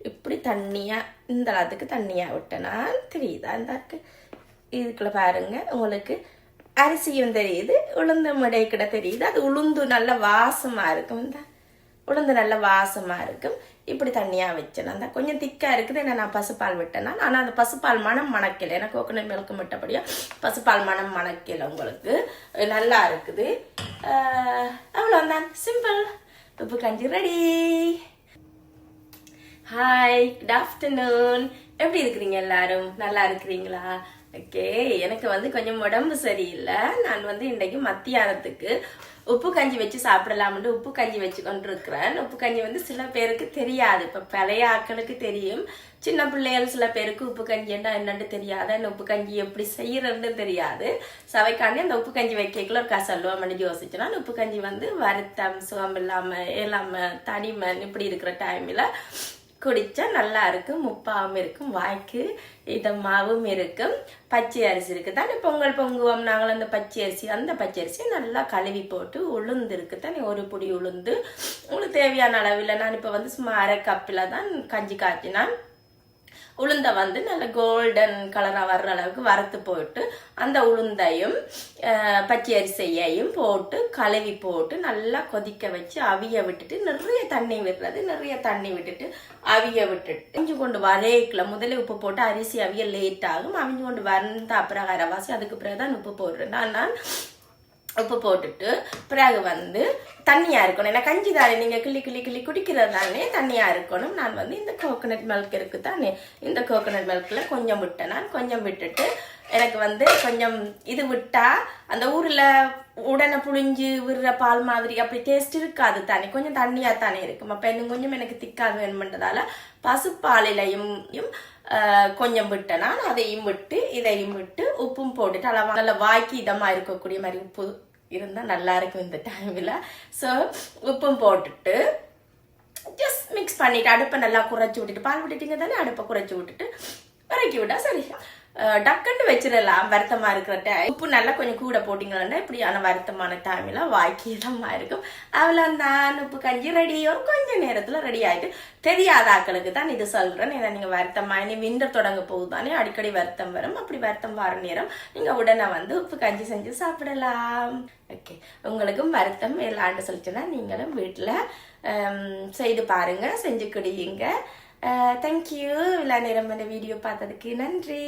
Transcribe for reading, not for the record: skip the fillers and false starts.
இப்படி தண்ணியாக இந்த அளவுக்கு தண்ணியாக விட்டேன்னா தெரியுதா இந்த இதுக்குள்ள பாருங்க உங்களுக்கு அரிசியும் தெரியுது உளுந்து முடைக்கிட தெரியுது அது உளுந்து நல்ல வாசமாக இருக்கும் இந்த உளுந்து நல்ல வாசமாக இருக்கும் இப்படி தண்ணியாக வச்சேன் அந்த கொஞ்சம் திக்காக இருக்குது என்ன நான் பசுப்பால் விட்டேன்னா ஆனால் அந்த பசுப்பால் மனம் மணக்கலை ஏன்னா கோகனட் மில்க் விட்டபடியா பசுப்பால் மனம் மணக்கலை உங்களுக்கு நல்லா இருக்குது அவ்வளோதான் சிம்பிள் உப்பு கஞ்சி ரெடி ஹாய் குட் ஆஃப்டர்நூன் எப்படி இருக்கிறீங்க எல்லாரும் நல்லா இருக்கிறீங்களா ஓகே எனக்கு வந்து கொஞ்சம் உடம்பு சரியில்லை நான் வந்து இன்றைக்கு மத்தியானத்துக்கு உப்பு கஞ்சி வச்சு சாப்பிடலாம்னு உப்பு கஞ்சி வச்சு கொண்டிருக்கிறேன் உப்பு கஞ்சி வந்து சில பேருக்கு தெரியாது இப்போ பழைய ஆட்களுக்கு தெரியும் சின்ன பிள்ளைகள் சில பேருக்கு உப்பு கஞ்சின்னா என்னன்னு தெரியாது அந்த உப்பு கஞ்சி எப்படி செய்யறதுன்னு தெரியாது சவைக்காண்டி அந்த உப்பு கஞ்சி வைக்கல ஒரு கசல்லுவாமன்னு யோசிச்சுனா உப்பு கஞ்சி வந்து வருத்தம் சுகம் இல்லாம தனிமன் இப்படி இருக்கிற டைம்ல குடிச்சா நல்லா இருக்கும் உப்பாவும் இருக்கும் வாய்க்கு இதமாவும் இருக்கும் பச்சை அரிசி இருக்கு தானே பொங்கல் பொங்குவோம் நாங்கள் அந்த பச்சை அரிசி நல்லா கழுவி போட்டு உளுந்து இருக்கு தானே ஒரு பொடி உளுந்து உங்களுக்கு தேவையான அளவில் நான் இப்போ வந்து சும்மா அரை கப்பில் தான் கஞ்சி காய்ச்சினான் உளுந்தை வந்து நல்ல கோல்டன் கலராக வர்ற அளவுக்கு வறுத்து போட்டு அந்த உளுந்தையும் பச்சை அரிசியையும் போட்டு கழுவி போட்டு நல்லா கொதிக்க வச்சு அவிய விட்டுட்டு நிறைய தண்ணி விட்டுட்டு அவிய விட்டுட்டு அவிஞ்சு கொண்டு வரைக்கல முதல்ல உப்பு போட்டு அரிசி அவிய லேட் ஆகும் அவிஞ்சு கொண்டு வந்த அப்புறம் அரைவாசி அதுக்கு பிறகுதான் உப்பு போடுறேன் நான் உப்பு போட்டுட்டு பிறகு வந்து தண்ணியாக இருக்கணும் ஏன்னா கஞ்சி தானே நீங்கள் கிள்ளி குடிக்கிறது தானே தண்ணியாக இருக்கணும் நான் வந்து இந்த கோகனட் மில்க் இருக்கு தானே இந்த கோகனட் மில்கில் கொஞ்சம் விட்டேன் நான் கொஞ்சம் விட்டுட்டு எனக்கு வந்து கொஞ்சம் இது விட்டா அந்த ஊரில் உடனே புளிஞ்சு விடுற பால் மாதிரி அப்படி டேஸ்ட் இருக்காது தானே கொஞ்சம் தண்ணியாக தானே இருக்கும் அப்போ இன்னும் கொஞ்சம் எனக்கு திக்காக வேணுமென்றதால பசுப்பாலிலையும் கொஞ்சம் விட்டேன்னா அதையும் விட்டு இதையும் விட்டு உப்பும் போட்டுட்டு அளவா நல்ல வாய்க்கு இதமாக இருக்கக்கூடிய மாதிரி உப்பு இருந்தால் நல்லா இருக்கும் இந்த டைமில் ஸோ உப்பும் போட்டுட்டு ஜஸ்ட் மிக்ஸ் பண்ணிட்டு அடுப்பை நல்லா குறைச்சி விட்டுட்டு பால் விட்டுட்டீங்க தானே அடுப்பை குறைச்சி விட்டுட்டு இறக்கி விட்டா சரி டக்குன்னு வச்சிடலாம் வருத்தமா இருக்கிற டைம் உப்பு நல்லா கொஞ்சம் கூட போட்டிங்கன்னா இப்படியான வருத்தமான டைம்ல வாய்க்கு இதமா இருக்கும் அவ்வளோதான் உப்பு கஞ்சி ரெடி ஒரு கொஞ்சம் நேரத்துல ரெடி ஆயிட்டு தெரியாத ஆக்களுக்கு தான் இது சொல்றேன் ஏன்னா நீங்க வருத்தமா இனி விண்டர் தொடங்க போகுதானே அடிக்கடி வருத்தம் வரும் அப்படி வருத்தம் வர நேரம் நீங்க உடனே வந்து உப்பு கஞ்சி செஞ்சு சாப்பிடலாம் ஓகே உங்களுக்கும் வருத்தம் எல்லாண்டு சொல்லிச்சுன்னா நீங்களும் வீட்டுல செய்து பாருங்க செஞ்சு குடியுங்க தேங்க்யூ இவ்வளோ நேரம் இந்த வீடியோ பார்த்ததுக்கு நன்றி